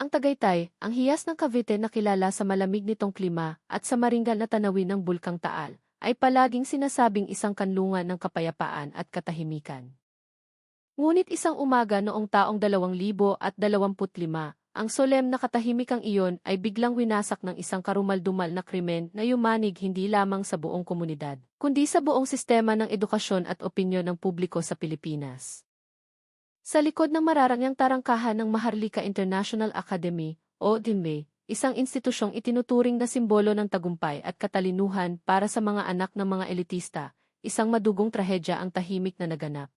Ang Tagaytay, ang hiyas ng Cavite na kilala sa malamig nitong klima at sa maringgal na tanawin ng Bulkang Taal, ay palaging sinasabing isang kanlungan ng kapayapaan at katahimikan. Ngunit isang umaga noong taong 2025, ang solem na katahimikang iyon ay biglang winasak ng isang karumal-dumal na krimen na yumanig hindi lamang sa buong komunidad, kundi sa buong sistema ng edukasyon at opinyon ng publiko sa Pilipinas. Sa likod ng mararangyang tarangkahan ng Maharlika International Academy, o DIME, isang institusyong itinuturing na simbolo ng tagumpay at katalinuhan para sa mga anak ng mga elitista, isang madugong trahedya ang tahimik na naganap.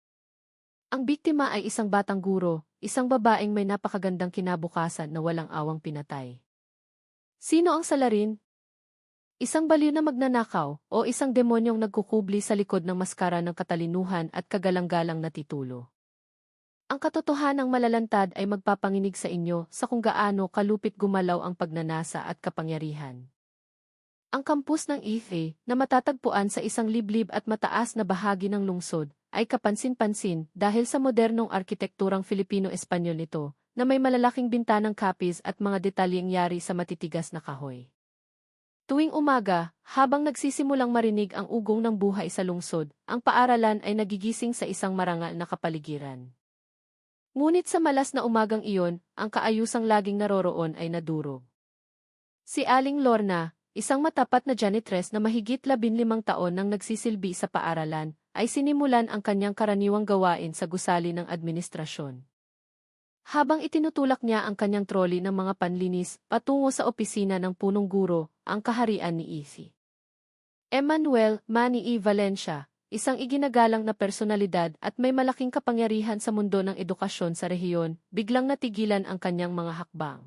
Ang biktima ay isang batang guro, isang babaeng may napakagandang kinabukasan na walang awang pinatay. Sino ang salarin? Isang baliw na magnanakaw o isang demonyong nagkukubli sa likod ng maskara ng katalinuhan at kagalang-galang na titulo? Ang katotohanang malalantad ay magpapanginig sa inyo sa kung gaano kalupit gumalaw ang pagnanasa at kapangyarihan. Ang kampus ng IFE, na matatagpuan sa isang liblib at mataas na bahagi ng lungsod, ay kapansin-pansin dahil sa modernong arkitekturang Filipino-Espanyol nito, na may malalaking bintanang kapis at mga detalyeng yari sa matitigas na kahoy. Tuwing umaga, habang nagsisimulang marinig ang ugong ng buhay sa lungsod, ang paaralan ay nagigising sa isang marangal na kapaligiran. Ngunit sa malas na umagang iyon, ang kaayusang laging naroroon ay nadurog. Si Aling Lorna, isang matapat na janitress na mahigit 15 taon nang nagsisilbi sa paaralan, ay sinimulan ang kanyang karaniwang gawain sa gusali ng administrasyon. Habang itinutulak niya ang kanyang trolley ng mga panlinis patungo sa opisina ng punong guro, ang kaharian ni Isi. Emmanuel Manny E. Valencia, isang iginagalang na personalidad at may malaking kapangyarihan sa mundo ng edukasyon sa rehiyon, biglang natigilan ang kanyang mga hakbang.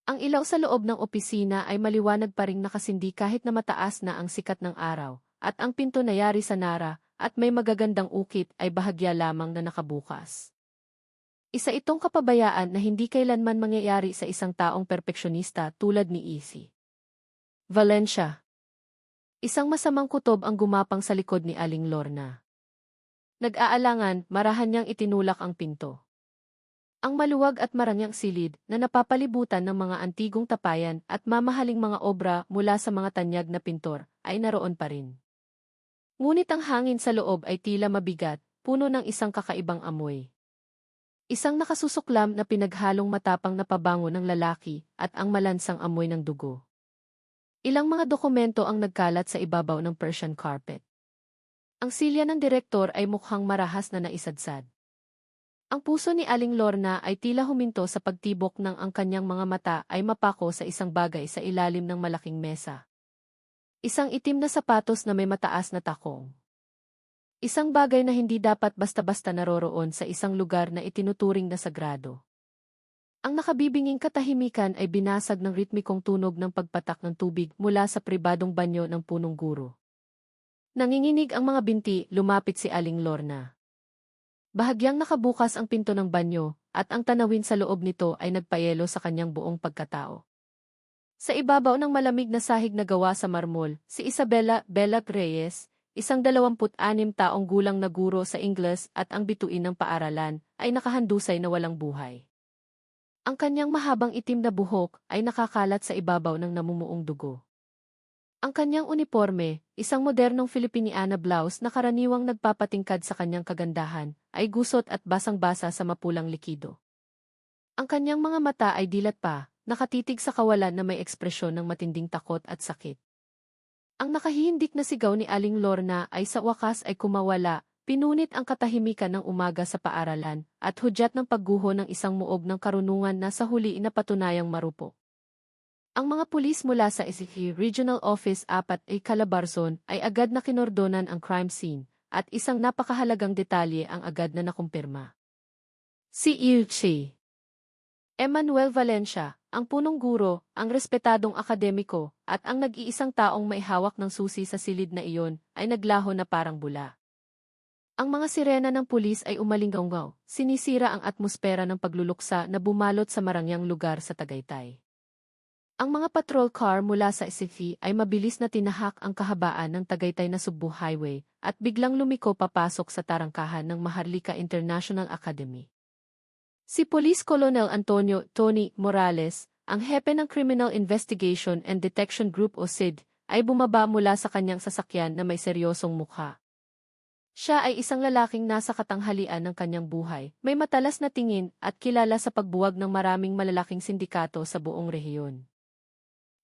Ang ilaw sa loob ng opisina ay maliwanag pa ring nakasindi kahit na mataas na ang sikat ng araw, at ang pinto na yari sa nara, at may magagandang ukit ay bahagya lamang na nakabukas. Isa itong kapabayaan na hindi kailanman mangyayari sa isang taong perpeksyonista tulad ni Isi. Valencia. Isang masamang kutob ang gumapang sa likod ni Aling Lorna. Nag-aalangan, marahan niyang itinulak ang pinto. Ang maluwag at marangyang silid na napapalibutan ng mga antigong tapayan at mamahaling mga obra mula sa mga tanyag na pintor ay naroon pa rin. Ngunit ang hangin sa loob ay tila mabigat, puno ng isang kakaibang amoy. Isang nakasusuklam na pinaghalong matapang na pabango ng lalaki at ang malansang amoy ng dugo. Ilang mga dokumento ang nagkalat sa ibabaw ng Persian carpet. Ang silya ng direktor ay mukhang marahas na naisadsad. Ang puso ni Aling Lorna ay tila huminto sa pagtibok ng ang kanyang mga mata ay mapako sa isang bagay sa ilalim ng malaking mesa. Isang itim na sapatos na may mataas na takong. Isang bagay na hindi dapat basta-basta naroroon sa isang lugar na itinuturing na sagrado. Ang nakabibinging katahimikan ay binasag ng ritmikong tunog ng pagpatak ng tubig mula sa pribadong banyo ng punong guro. Nanginginig ang mga binti, lumapit si Aling Lorna. Bahagyang nakabukas ang pinto ng banyo, at ang tanawin sa loob nito ay nagpayelo sa kanyang buong pagkatao. Sa ibabaw ng malamig na sahig na gawa sa marmol, si Isabela Belac Reyes, isang 26 taong gulang na guro sa Ingles at ang bituin ng paaralan, ay nakahandusay na walang buhay. Ang kanyang mahabang itim na buhok ay nakakalat sa ibabaw ng namumuong dugo. Ang kanyang uniforme, isang modernong Filipiniana blouse na karaniwang nagpapatingkad sa kanyang kagandahan, ay gusot at basang-basa sa mapulang likido. Ang kanyang mga mata ay dilat pa, nakatitig sa kawalan na may ekspresyon ng matinding takot at sakit. Ang nakahihindik na sigaw ni Aling Lorna ay sa wakas ay kumawala, pinunit ang katahimikan ng umaga sa paaralan, at hudyat ng pagguho ng isang muog ng karunungan na sa huli inapatunayang marupok. Ang mga pulis mula sa SCP Regional Office 4 ay Calabarzon ay agad na kinordonan ang crime scene, at isang napakahalagang detalye ang agad na nakumpirma. Si Ilchi Emmanuel Valencia, ang punong guro, ang respetadong akademiko, at ang nag-iisang taong may hawak ng susi sa silid na iyon, ay naglaho na parang bula. Ang mga sirena ng pulis ay umalinggaw, sinisira ang atmosfera ng pagluluksa na bumalot sa marangyang lugar sa Tagaytay. Ang mga patrol car mula sa SCP ay mabilis na tinahak ang kahabaan ng Tagaytay na Subo Highway at biglang lumiko papasok sa tarangkahan ng Maharlika International Academy. Si Police Colonel Antonio Tony Morales, ang hepe ng Criminal Investigation and Detection Group o CID, ay bumaba mula sa kanyang sasakyan na may seryosong mukha. Siya ay isang lalaking nasa katanghalian ng kanyang buhay, may matalas na tingin at kilala sa pagbuwag ng maraming malalaking sindikato sa buong rehiyon.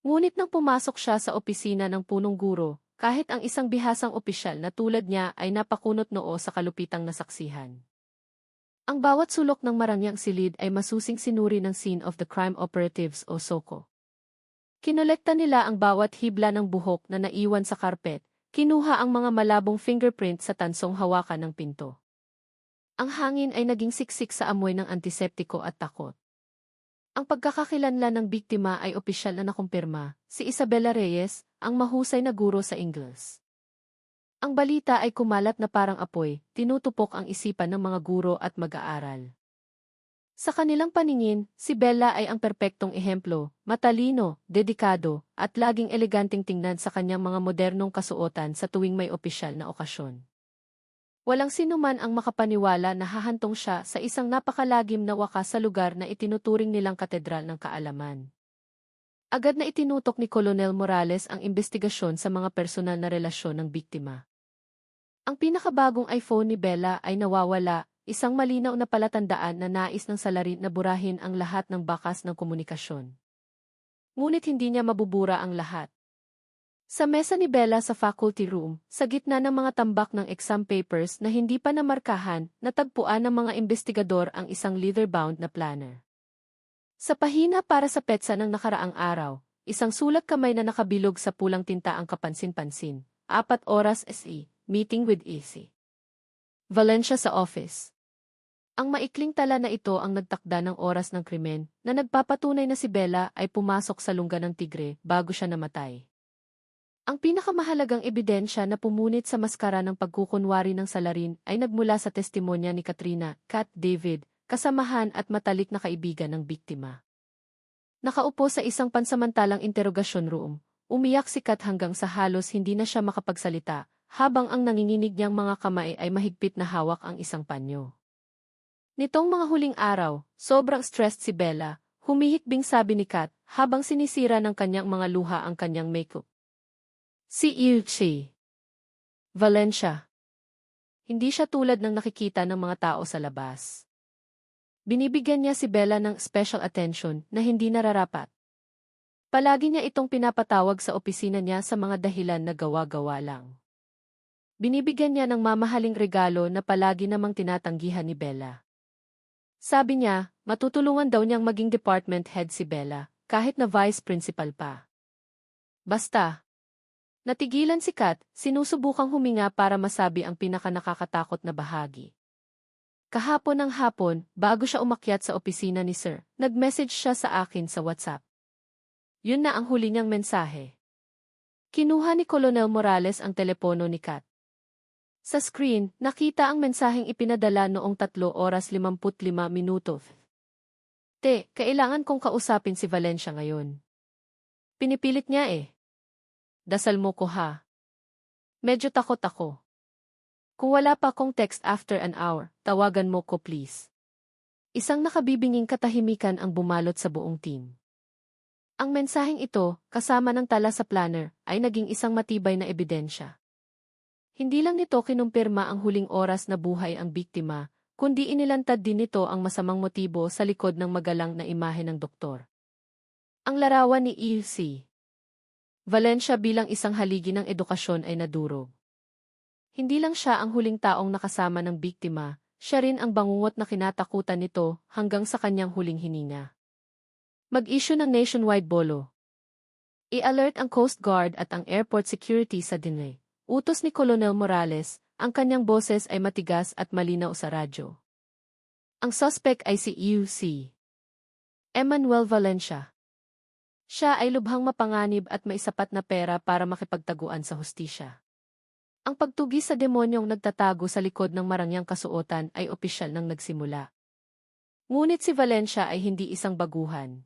Ngunit nang pumasok siya sa opisina ng punong guro, kahit ang isang bihasang opisyal na tulad niya ay napakunot noo sa kalupitang nasaksihan. Ang bawat sulok ng marangyang silid ay masusing sinuri ng Scene of the Crime Operatives o SOCO. Kinolekta nila ang bawat hibla ng buhok na naiwan sa karpet, kinuha ang mga malabong fingerprint sa tansong hawakan ng pinto. Ang hangin ay naging siksik sa amoy ng antiseptiko at takot. Ang pagkakakilanlan ng biktima ay opisyal na nakumpirma, si Isabela Reyes, ang mahusay na guro sa Ingles. Ang balita ay kumalat na parang apoy, tinutupok ang isipan ng mga guro at mag-aaral. Sa kanilang paningin, si Bella ay ang perpektong ehemplo, matalino, dedikado, at laging eleganteng tingnan sa kanyang mga modernong kasuotan sa tuwing may opisyal na okasyon. Walang sinuman ang makapaniwala na hahantong siya sa isang napakalagim na wakas sa lugar na itinuturing nilang katedral ng kaalaman. Agad na itinutok ni Colonel Morales ang investigasyon sa mga personal na relasyon ng biktima. Ang pinakabagong iPhone ni Bella ay nawawala, isang malinaw na palatandaan na nais ng salarin na burahin ang lahat ng bakas ng komunikasyon. Ngunit hindi niya mabubura ang lahat. Sa mesa ni Bella sa faculty room, sa gitna ng mga tambak ng exam papers na hindi pa namarkahan, natagpuan ng mga investigador ang isang leather-bound na planner. Sa pahina para sa petsa ng nakaraang araw, isang sulat kamay na nakabilog sa pulang tinta ang kapansin-pansin. 4 oras SE, meeting with EC. Valencia sa office. Ang maikling tala na ito ang nagtakda ng oras ng krimen, na nagpapatunay na si Bella ay pumasok sa lungga ng tigre bago siya namatay. Ang pinakamahalagang ebidensya na pumunit sa maskara ng pagkukunwari ng salarin ay nagmula sa testimonya ni Katrina, Kat David, kasamahan at matalik na kaibigan ng biktima. Nakaupo sa isang pansamantalang interogasyon room, umiyak si Kat hanggang sa halos hindi na siya makapagsalita, habang ang nanginginig niyang mga kamay ay mahigpit na hawak ang isang panyo. Nitong mga huling araw, sobrang stressed si Bella, humihikbing sabi ni Kat, habang sinisira ng kanyang mga luha ang kanyang makeup. Si Yuchi Valencia. Hindi siya tulad ng nakikita ng mga tao sa labas. Binibigyan niya si Bella ng special attention na hindi nararapat. Palagi niya itong pinapatawag sa opisina niya sa mga dahilan na gawa-gawa lang. Binibigyan niya ng mamahaling regalo na palagi namang tinatanggihan ni Bella. Sabi niya, matutulungan daw niyang maging department head si Bella, kahit na vice principal pa. Basta. Natigilan si Kat, sinusubukang huminga para masabi ang pinakanakakatakot na bahagi. Kahapon ng hapon, bago siya umakyat sa opisina ni Sir, nag-message siya sa akin sa WhatsApp. Yun na ang huli niyang mensahe. Kinuha ni Colonel Morales ang telepono ni Kat. Sa screen, nakita ang mensaheng ipinadala noong 3 oras 55 minuto. Kailangan kong kausapin si Valencia ngayon. Pinipilit niya eh. Dasal mo ko ha. Medyo takot ako. Kung wala pa akong text after an hour, tawagan mo ko please. Isang nakabibinging katahimikan ang bumalot sa buong team. Ang mensaheng ito, kasama ng tala sa planner, ay naging isang matibay na ebidensya. Hindi lang nito kinumpirma ang huling oras na buhay ang biktima, kundi inilantad din nito ang masamang motibo sa likod ng magalang na imahe ng doktor. Ang larawan ni E.C. Valencia bilang isang haligi ng edukasyon ay nadurog. Hindi lang siya ang huling taong nakasama ng biktima, siya rin ang bangungot na kinatakutan nito hanggang sa kanyang huling hininga. Mag-issue ng nationwide bolo. I-alert ang Coast Guard at ang airport security sa Dinay. Utos ni Colonel Morales, ang kanyang boses ay matigas at malinaw sa radyo. Ang suspect ay si E.C. Emmanuel Valencia. Siya ay lubhang mapanganib at may sapat na pera para makipagtaguan sa hustisya. Ang pagtugi sa demonyong nagtatago sa likod ng marangyang kasuotan ay opisyal nang nagsimula. Ngunit si Valencia ay hindi isang baguhan.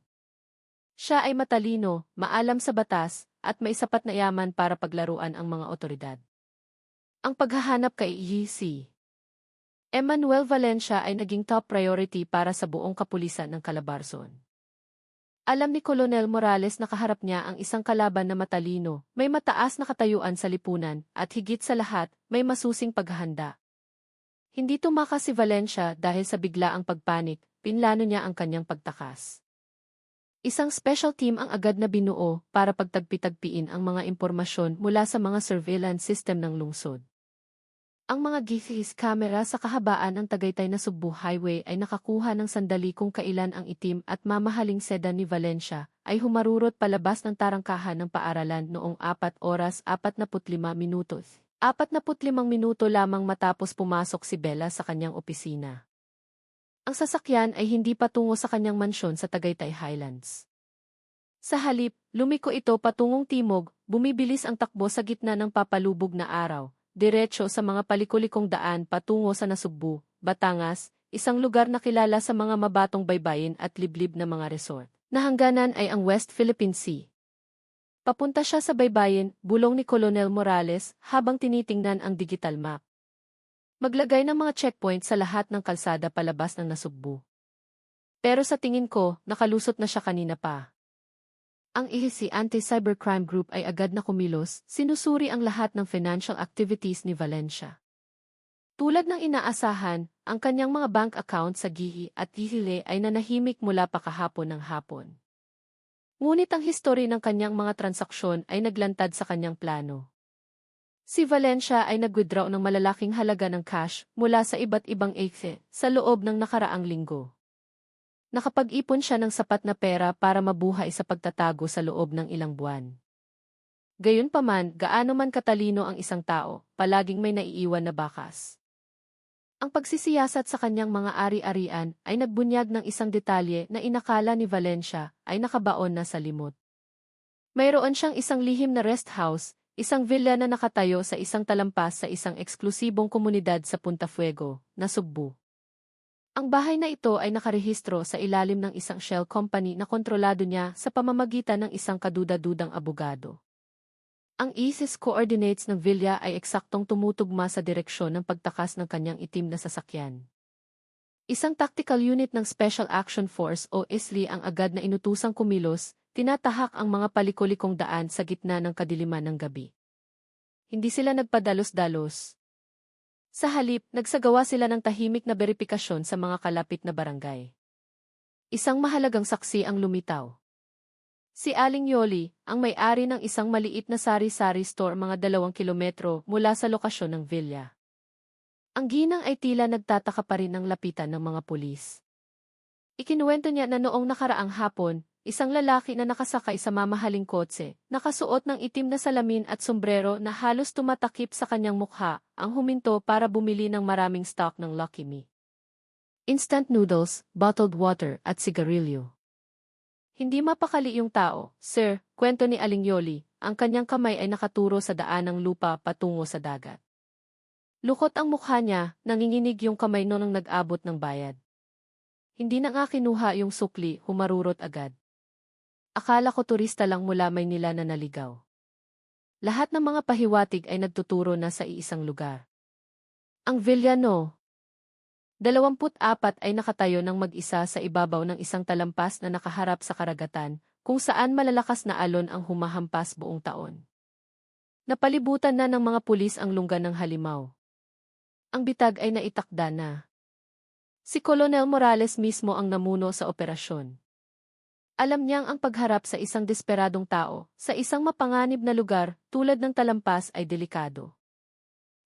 Siya ay matalino, maalam sa batas, at may sapat na yaman para paglaruan ang mga otoridad. Ang paghahanap kay E.C. Emmanuel Valencia ay naging top priority para sa buong kapulisan ng Calabarzon. Alam ni Colonel Morales na kaharap niya ang isang kalaban na matalino, may mataas na katayuan sa lipunan, at higit sa lahat, may masusing paghahanda. Hindi tumakas si Valencia dahil sa biglaang pagpanik, pinlano niya ang kanyang pagtakas. Isang special team ang agad na binuo para pagtagpi-tagpiin ang mga impormasyon mula sa mga surveillance system ng lungsod. Ang mga GC's camera sa kahabaan ng Tagaytay na Subo Highway ay nakakuha ng sandali kung kailan ang itim at mamahaling sedan ni Valencia ay humarurot palabas ng tarangkahan ng paaralan noong 4 oras 45 minutos. 45 minuto lamang matapos pumasok si Bella sa kanyang opisina. Ang sasakyan ay hindi patungo sa kanyang mansyon sa Tagaytay Highlands. Sa halip, lumiko ito patungong timog, bumibilis ang takbo sa gitna ng papalubog na araw, diretso sa mga palikulikong daan patungo sa Nasugbu, Batangas, isang lugar na kilala sa mga mabatong baybayin at liblib na mga resort. Nahangganan ay ang West Philippine Sea. Papunta siya sa baybayin, bulong ni Colonel Morales habang tinitingnan ang digital map. Maglagay ng mga checkpoint sa lahat ng kalsada palabas ng Nasugbu. Pero sa tingin ko, nakalusot na siya kanina pa. Ang ICC Anti-Cybercrime Group ay agad na kumilos, sinusuri ang lahat ng financial activities ni Valencia. Tulad ng inaasahan, ang kanyang mga bank account sa Gihi at Gihile ay nanahimik mula pa kahapon ng hapon. Ngunit ang history ng kanyang mga transaksyon ay naglantad sa kanyang plano. Si Valencia ay nag-withdraw ng malalaking halaga ng cash mula sa iba't ibang ATM sa loob ng nakaraang linggo. Nakapag-ipon siya ng sapat na pera para mabuhay sa pagtatago sa loob ng ilang buwan. Gayunpaman, gaano man katalino ang isang tao, palaging may naiiwan na bakas. Ang pagsisiyasat sa kanyang mga ari-arian ay nagbunyag ng isang detalye na inakala ni Valencia ay nakabaon na sa limot. Mayroon siyang isang lihim na rest house, isang villa na nakatayo sa isang talampas sa isang eksklusibong komunidad sa Punta Fuego, Nasugbu. Ang bahay na ito ay nakarehistro sa ilalim ng isang shell company na kontrolado niya sa pamamagitan ng isang kaduda-dudang abogado. Ang ISIS coordinates ng villa ay eksaktong tumutugma sa direksyon ng pagtakas ng kanyang itim na sasakyan. Isang tactical unit ng Special Action Force o ISLI ang agad na inutusang kumilos, tinatahak ang mga palikulikong daan sa gitna ng kadiliman ng gabi. Hindi sila nagpadalos-dalos. Sa halip, nagsagawa sila ng tahimik na beripikasyon sa mga kalapit na barangay. Isang mahalagang saksi ang lumitaw. Si Aling Yoli, ang may-ari ng isang maliit na sari-sari store mga 2 kilometro mula sa lokasyon ng villa. Ang ginang ay tila nagtataka pa rin ng lapitan ng mga pulis. Ikinuwento niya na noong nakaraang hapon, isang lalaki na nakasakay sa mamahaling kotse, nakasuot ng itim na salamin at sombrero na halos tumatakip sa kanyang mukha, ang huminto para bumili ng maraming stock ng Lucky Me. Instant noodles, bottled water at sigarilyo. Hindi mapakali yung tao, sir, kwento ni Aling Yoli, ang kanyang kamay ay nakaturo sa daan ng lupa patungo sa dagat. Lukot ang mukha niya, nanginginig yung kamay nung nag-abot ng bayad. Hindi na nga kinuha yung sukli, humarurot agad. Akala ko turista lang mula Maynila na naligaw. Lahat ng mga pahiwatig ay nagtuturo na sa iisang lugar. Ang Villano. 24 ay nakatayo ng mag-isa sa ibabaw ng isang talampas na nakaharap sa karagatan, kung saan malalakas na alon ang humahampas buong taon. Napalibutan na ng mga pulis ang lunggan ng halimaw. Ang bitag ay naitakda na. Si Colonel Morales mismo ang namuno sa operasyon. Alam niyang ang pagharap sa isang desperadong tao, sa isang mapanganib na lugar, tulad ng talampas ay delikado.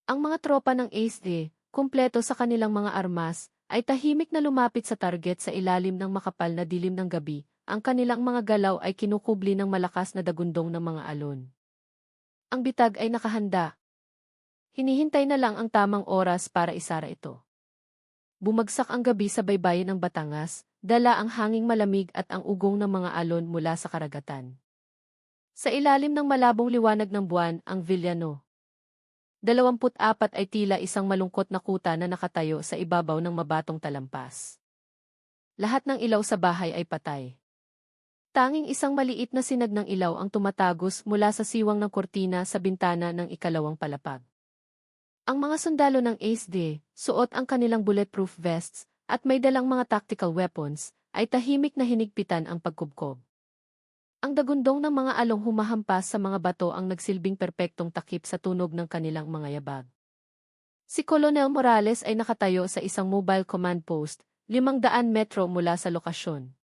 Ang mga tropa ng ASD, kumpleto sa kanilang mga armas, ay tahimik na lumapit sa target sa ilalim ng makapal na dilim ng gabi, ang kanilang mga galaw ay kinukubli ng malakas na dagundong ng mga alon. Ang bitag ay nakahanda. Hinihintay na lang ang tamang oras para isara ito. Bumagsak ang gabi sa baybayin ng Batangas, dala ang hanging malamig at ang ugong ng mga alon mula sa karagatan. Sa ilalim ng malabong liwanag ng buwan ang Villano. 24 ay tila isang malungkot na kuta na nakatayo sa ibabaw ng mabatong talampas. Lahat ng ilaw sa bahay ay patay. Tanging isang maliit na sinag ng ilaw ang tumatagos mula sa siwang ng kortina sa bintana ng ikalawang palapag. Ang mga sundalo ng ASD, suot ang kanilang bulletproof vests, at may dalang mga tactical weapons, ay tahimik na hinigpitan ang pagkubkob. Ang dagundong ng mga along humahampas sa mga bato ang nagsilbing perpektong takip sa tunog ng kanilang mga yabag. Si Colonel Morales ay nakatayo sa isang mobile command post, 500 metro mula sa lokasyon.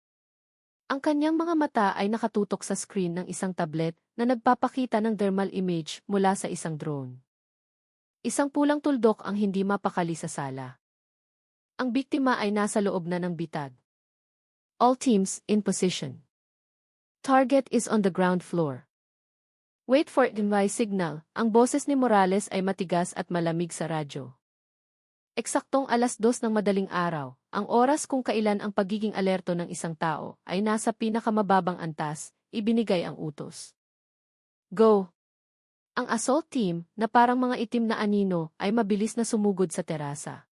Ang kanyang mga mata ay nakatutok sa screen ng isang tablet na nagpapakita ng thermal image mula sa isang drone. Isang pulang tuldok ang hindi mapakali sa sala. Ang biktima ay nasa loob na ng bitag. All teams in position. Target is on the ground floor. Wait for it my signal. Ang boses ni Morales ay matigas at malamig sa radyo. Eksaktong 2:00 ng madaling araw, ang oras kung kailan ang pagiging alerto ng isang tao ay nasa pinakamababang antas, ibinigay ang utos. Go! Ang assault team, na parang mga itim na anino, ay mabilis na sumugod sa terasa.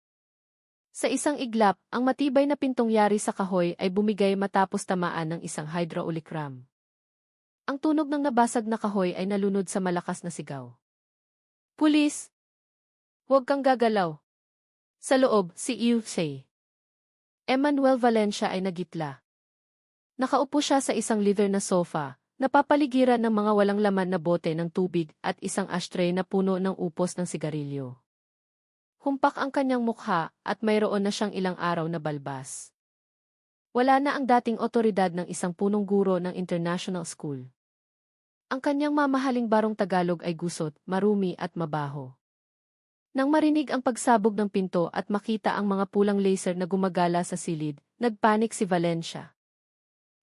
Sa isang iglap, ang matibay na pintong yari sa kahoy ay bumigay matapos tamaan ng isang hydraulic ram. Ang tunog ng nabasag na kahoy ay nalunod sa malakas na sigaw. Pulis! Huwag kang gagalaw! Sa loob, si Yusei. Emmanuel Valencia ay nagitla. Nakaupo siya sa isang leather na sofa, napapaligiran ng mga walang laman na bote ng tubig at isang ashtray na puno ng upos ng sigarilyo. Humpak ang kanyang mukha at mayroon na siyang ilang araw na balbas. Wala na ang dating otoridad ng isang punong guro ng international school. Ang kanyang mamahaling barong Tagalog ay gusot, marumi at mabaho. Nang marinig ang pagsabog ng pinto at makita ang mga pulang laser na gumagala sa silid, nagpanik si Valencia.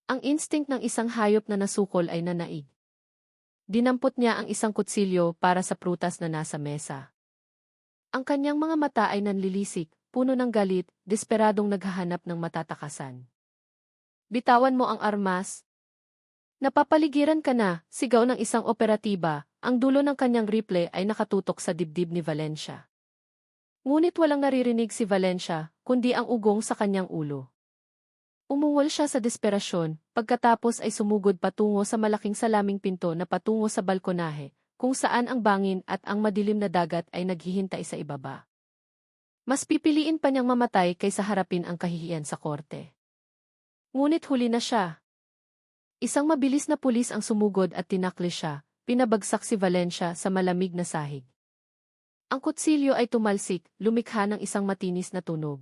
Ang instinct ng isang hayop na nasukol ay nanaig. Dinampot niya ang isang kutsilyo para sa prutas na nasa mesa. Ang kanyang mga mata ay nanlilisik, puno ng galit, desperadong naghahanap ng matatakasan. Bitawan mo ang armas. Napapaligiran ka na, sigaw ng isang operatiba, ang dulo ng kanyang rifle ay nakatutok sa dibdib ni Valencia. Ngunit walang naririnig si Valencia, kundi ang ugong sa kanyang ulo. Umungol siya sa desperasyon, pagkatapos ay sumugod patungo sa malaking salaming pinto na patungo sa balkonahe, kung saan ang bangin at ang madilim na dagat ay naghihintay sa ibaba. Mas pipiliin pa niyang mamatay kaysa harapin ang kahihiyan sa korte. Ngunit huli na siya. Isang mabilis na pulis ang sumugod at tinakli siya, pinabagsak si Valencia sa malamig na sahig. Ang kutsilyo ay tumalsik, lumikha ng isang matinis na tunog.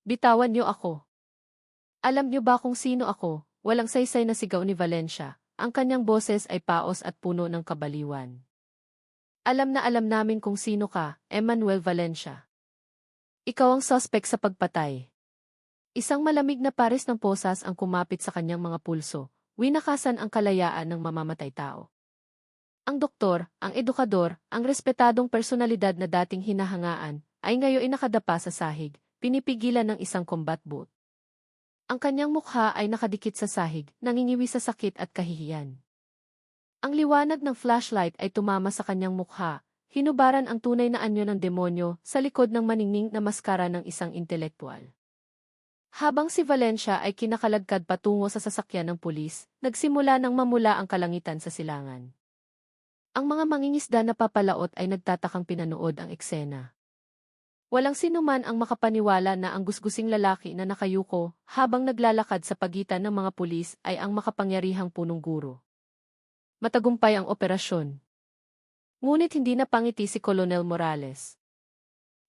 Bitawan niyo ako. Alam niyo ba kung sino ako? Walang saysay na sigaw ni Valencia. Ang kanyang boses ay paos at puno ng kabaliwan. Alam na alam namin kung sino ka, Emmanuel Valencia. Ikaw ang suspect sa pagpatay. Isang malamig na pares ng posas ang kumapit sa kanyang mga pulso, winakasan ang kalayaan ng mamamatay tao. Ang doktor, ang edukador, ang respetadong personalidad na dating hinahangaan, ay ngayon nakadapa sa sahig, pinipigilan ng isang combat boot. Ang kanyang mukha ay nakadikit sa sahig, nangingiwi sa sakit at kahihiyan. Ang liwanag ng flashlight ay tumama sa kanyang mukha, hinubaran ang tunay na anyo ng demonyo sa likod ng maningning na maskara ng isang intelektual. Habang si Valencia ay kinakalagkad patungo sa sasakyan ng pulis, nagsimula ng mamula ang kalangitan sa silangan. Ang mga mangingisda na papalaot ay nagtatakang pinanood ang eksena. Walang sinuman ang makapaniwala na ang gusgusing lalaki na nakayuko habang naglalakad sa pagitan ng mga pulis ay ang makapangyarihang punong guro. Matagumpay ang operasyon. Ngunit hindi napangiti si Colonel Morales.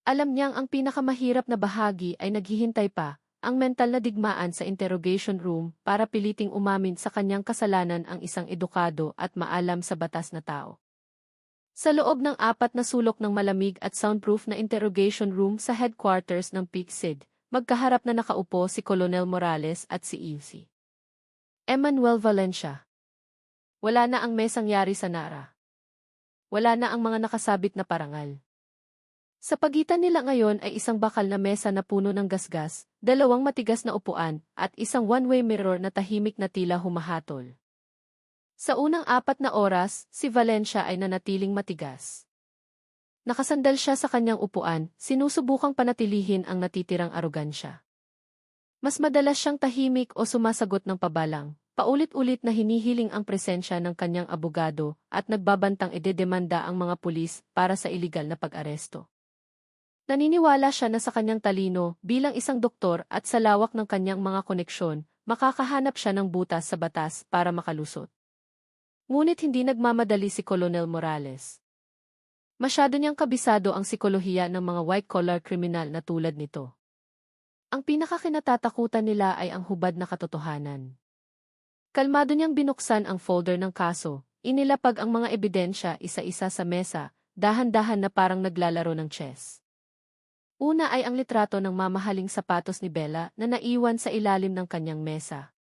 Alam niyang ang pinakamahirap na bahagi ay naghihintay pa, ang mental na digmaan sa interrogation room para piliting umamin sa kanyang kasalanan ang isang edukado at maalam sa batas na tao. Sa loob ng 4 na sulok ng malamig at soundproof na interrogation room sa headquarters ng PICSID, magkaharap na nakaupo si Colonel Morales at si Ilse. Emmanuel Valencia. Wala na ang mesang yari sa Nara. Wala na ang mga nakasabit na parangal. Sa pagitan nila ngayon ay isang bakal na mesa na puno ng gasgas, 2 matigas na upuan, at isang one-way mirror na tahimik na tila humahatol. Sa unang 4 na oras, si Valencia ay nanatiling matigas. Nakasandal siya sa kanyang upuan, sinusubukang panatilihin ang natitirang arogansya. Mas madalas siyang tahimik o sumasagot ng pabalang, Paulit-ulit na hinihiling ang presensya ng kanyang abogado at nagbabantang idedemanda ang mga pulis para sa iligal na pag-aresto. Naniniwala siya na sa kanyang talino bilang isang doktor at sa lawak ng kanyang mga koneksyon, makakahanap siya ng butas sa batas para makalusot. Ngunit hindi nagmamadali si Colonel Morales. Masyado niyang kabisado ang sikolohiya ng mga white-collar kriminal na tulad nito. Ang pinakakinatatakutan nila ay ang hubad na katotohanan. Kalmado niyang binuksan ang folder ng kaso, inilapag ang mga ebidensya isa-isa sa mesa, dahan-dahan na parang naglalaro ng chess. Una ay ang litrato ng mamahaling sapatos ni Bella na naiwan sa ilalim ng kanyang mesa.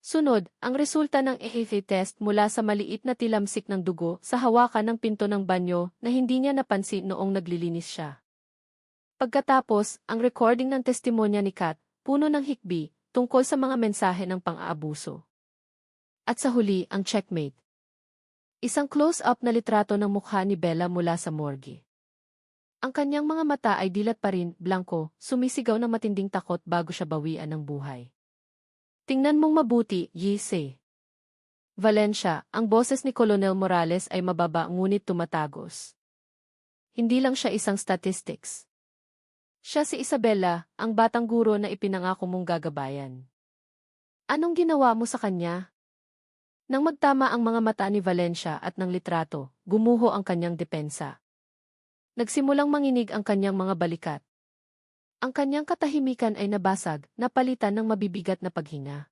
Sunod, ang resulta ng EHF test mula sa maliit na tilamsik ng dugo sa hawakan ng pinto ng banyo na hindi niya napansin noong naglilinis siya. Pagkatapos, ang recording ng testimonya ni Kat, puno ng hikbi, tungkol sa mga mensahe ng pang-aabuso. At sa huli, ang checkmate. Isang close-up na litrato ng mukha ni Bella mula sa morgue. Ang kanyang mga mata ay dilat pa rin, blanko, sumisigaw ng matinding takot bago siya bawian ng buhay. Tingnan mong mabuti, Yise. Valencia, ang boses ni Colonel Morales ay mababa ngunit tumatagos. Hindi lang siya isang statistics. Siya si Isabela, ang batang guro na ipinangako mong gagabayan. Anong ginawa mo sa kanya? Nang magtama ang mga mata ni Valencia at ng litrato, gumuho ang kanyang depensa. Nagsimulang manginig ang kanyang mga balikat. Ang kanyang katahimikan ay nabasag, napalitan ng mabibigat na paghinga.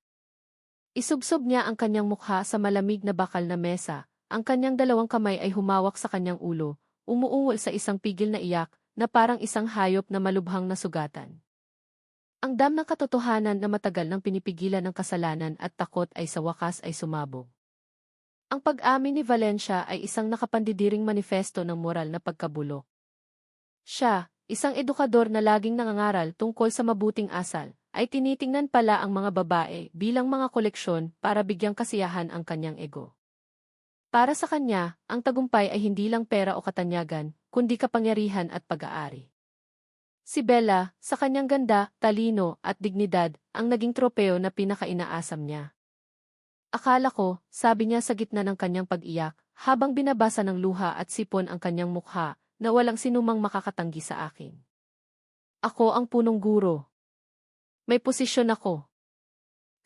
Isubsob niya ang kanyang mukha sa malamig na bakal na mesa, ang kanyang dalawang kamay ay humawak sa kanyang ulo, umuungol sa isang pigil na iyak, na parang isang hayop na malubhang nasugatan. Ang dam ng katotohanan na matagal nang pinipigilan ng kasalanan at takot ay sa wakas ay sumabog. Ang pag-amin ni Valencia ay isang nakapandidiring manifesto ng moral na pagkabulok. Siya, isang edukador na laging nangangaral tungkol sa mabuting asal, ay tinitingnan pala ang mga babae bilang mga koleksyon para bigyang kasiyahan ang kanyang ego. Para sa kanya, ang tagumpay ay hindi lang pera o katanyagan, kundi kapangyarihan at pag-aari. Si Bella, sa kanyang ganda, talino at dignidad, ang naging tropeo na pinakainaasam niya. Akala ko, sabi niya sa gitna ng kanyang pag-iyak, habang binabasa ng luha at sipon ang kanyang mukha, na walang sinumang makakatanggi sa akin. Ako ang punong guro. May posisyon ako.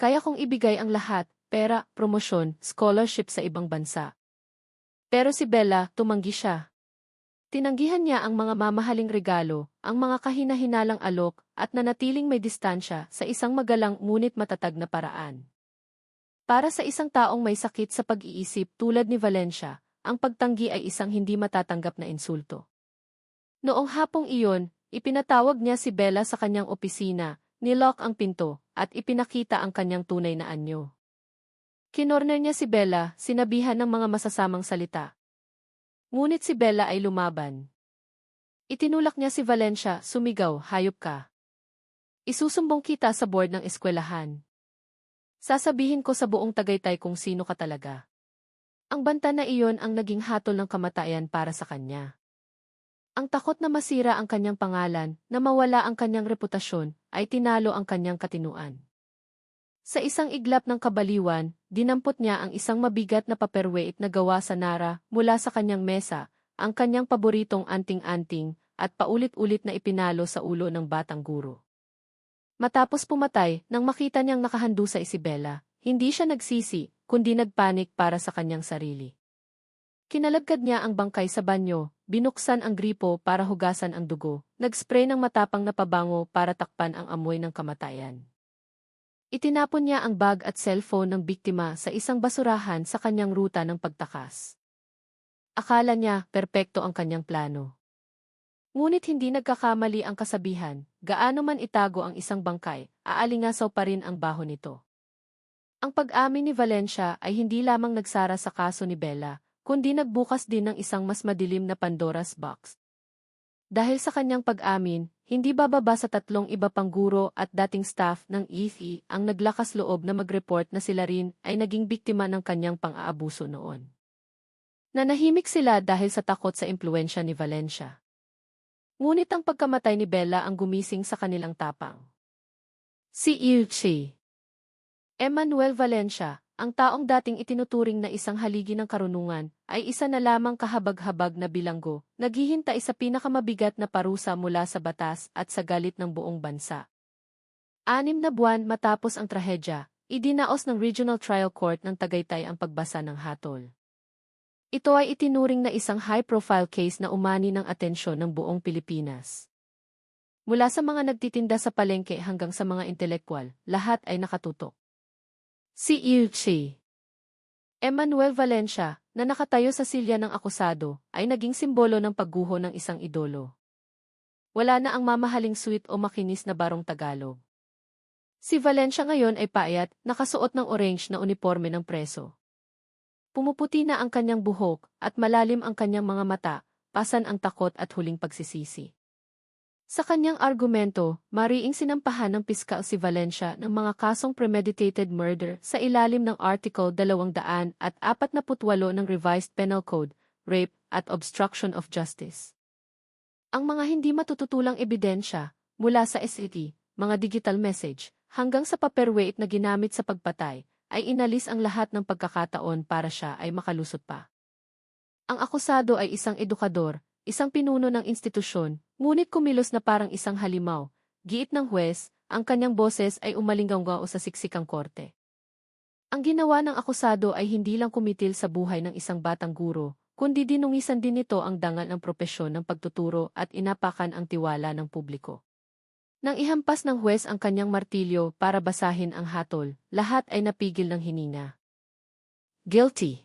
Kaya kong ibigay ang lahat, pera, promosyon, scholarship sa ibang bansa. Pero si Bella, tumanggi siya. Tinanggihan niya ang mga mamahaling regalo, ang mga kahina-hinalang alok, at nanatiling may distansya sa isang magalang ngunit matatag na paraan. Para sa isang taong may sakit sa pag-iisip tulad ni Valencia, ang pagtanggi ay isang hindi matatanggap na insulto. Noong hapong iyon, ipinatawag niya si Bella sa kanyang opisina, nilock ang pinto, at ipinakita ang kanyang tunay na anyo. Kinorner niya si Bella, sinabihan ng mga masasamang salita. Ngunit si Bella ay lumaban. Itinulak niya si Valencia, sumigaw, hayop ka. Isusumbong kita sa board ng eskwelahan. Sasabihin ko sa buong Tagaytay kung sino ka talaga. Ang banta na iyon ang naging hatol ng kamatayan para sa kanya. Ang takot na masira ang kanyang pangalan, na mawala ang kanyang reputasyon, ay tinalo ang kanyang katinuan. Sa isang iglap ng kabaliwan, dinampot niya ang isang mabigat na paperweight na gawa sa Nara mula sa kanyang mesa, ang kanyang paboritong anting-anting, at paulit-ulit na ipinalo sa ulo ng batang guro. Matapos pumatay, nang makita niyang nakahandusay sa Isabela, hindi siya nagsisi, kundi nagpanik para sa kanyang sarili. Kinalagkad niya ang bangkay sa banyo, binuksan ang gripo para hugasan ang dugo, nagspray ng matapang na pabango para takpan ang amoy ng kamatayan. Itinapon niya ang bag at cellphone ng biktima sa isang basurahan sa kanyang ruta ng pagtakas. Akala niya, perpekto ang kanyang plano. Ngunit hindi nagkakamali ang kasabihan, gaano man itago ang isang bangkay, aalingasaw pa rin ang baho nito. Ang pag-amin ni Valencia ay hindi lamang nagsara sa kaso ni Bella, kundi nagbukas din ng isang mas madilim na Pandora's box. Dahil sa kanyang pag-amin, hindi bababa sa 3 iba pang guro at dating staff ng EFE ang naglakas loob na mag-report na sila rin ay naging biktima ng kanyang pang-aabuso noon. Nanahimik sila dahil sa takot sa impluwensya ni Valencia. Ngunit ang pagkamatay ni Bella ang gumising sa kanilang tapang. Si Ilchi. Emmanuel Valencia, ang taong dating itinuturing na isang haligi ng karunungan, ay isa na lamang kahabag-habag na bilanggo, naghihintay sa pinakamabigat na parusa mula sa batas at sa galit ng buong bansa. 6 na buwan matapos ang trahedya, idinaos ng Regional Trial Court ng Tagaytay ang pagbasa ng hatol. Ito ay itinuring na isang high-profile case na umani ng atensyon ng buong Pilipinas. Mula sa mga nagtitinda sa palengke hanggang sa mga intelektual, lahat ay nakatutok. Si Emmanuel Valencia, na nakatayo sa silya ng akusado, ay naging simbolo ng pagguho ng isang idolo. Wala na ang mamahaling sweet o makinis na barong Tagalog. Si Valencia ngayon ay payat, nakasuot ng orange na uniforme ng preso. Pumuputi na ang kanyang buhok, at malalim ang kanyang mga mata, pasan ang takot at huling pagsisisi. Sa kanyang argumento, mariing sinampahan ng piskal si Valencia ng mga kasong premeditated murder sa ilalim ng Article 248 ng Revised Penal Code, rape, at obstruction of justice. Ang mga hindi matututulang ebidensya, mula sa SET, mga digital message, hanggang sa paperweight na ginamit sa pagpatay, ay inalis ang lahat ng pagkakataon para siya ay makalusot pa. Ang akusado ay isang edukador, isang pinuno ng institusyon, ngunit kumilos na parang isang halimaw. Giit ng huwes, ang kanyang boses ay umalingaw sa siksikang korte. Ang ginawa ng akusado ay hindi lang kumitil sa buhay ng isang batang guro, kundi dinungisan din nito ang dangal ng propesyon ng pagtuturo at inapakan ang tiwala ng publiko. Nang ihampas ng huwes ang kanyang martilyo para basahin ang hatol, lahat ay napigil ng hininga. Guilty.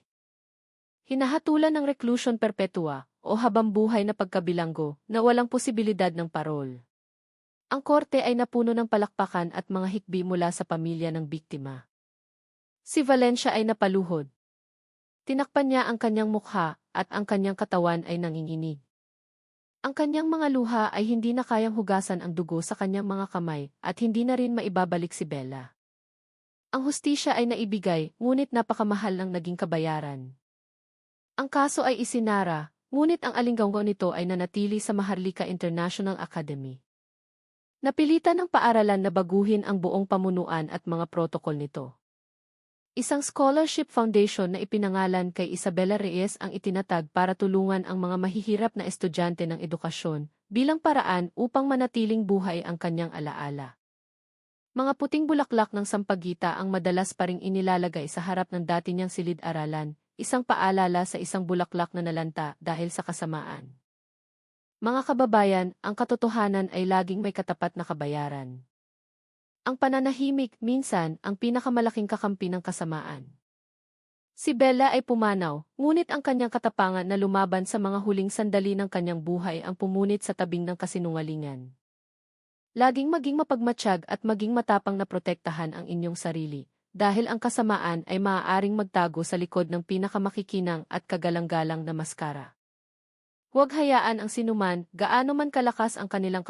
Hinahatulan ng reclusion perpetua o habambuhay na pagkabilanggo na walang posibilidad ng parol. Ang korte ay napuno ng palakpakan at mga hikbi mula sa pamilya ng biktima. Si Valencia ay napaluhod. Tinakpan niya ang kanyang mukha at ang kanyang katawan ay nanginginig. Ang kanyang mga luha ay hindi na kayang hugasan ang dugo sa kanyang mga kamay at hindi na rin maibabalik si Bella. Ang hustisya ay naibigay, ngunit napakamahal ng naging kabayaran. Ang kaso ay isinara, ngunit ang alinggaw nito ay nanatili sa Maharlika International Academy. Napilitan ng paaralan na baguhin ang buong pamunuan at mga protokol nito. Isang scholarship foundation na ipinangalan kay Isabela Reyes ang itinatag para tulungan ang mga mahihirap na estudyante ng edukasyon bilang paraan upang manatiling buhay ang kanyang alaala. Mga puting bulaklak ng sampagita ang madalas pa ring inilalagay sa harap ng dati niyang silid-aralan, isang paalala sa isang bulaklak na nalanta dahil sa kasamaan. Mga kababayan, ang katotohanan ay laging may katapat na kabayaran. Ang pananahimik, minsan, ang pinakamalaking kakampi ng kasamaan. Si Bella ay pumanaw, ngunit ang kanyang katapangan na lumaban sa mga huling sandali ng kanyang buhay ang pumunit sa tabing ng kasinungalingan. Laging maging mapagmatsyag at maging matapang na protektahan ang inyong sarili, dahil ang kasamaan ay maaaring magtago sa likod ng pinakamakikinang at kagalang-galang na maskara. Huwag hayaan ang sinuman, gaano man kalakas ang kanilang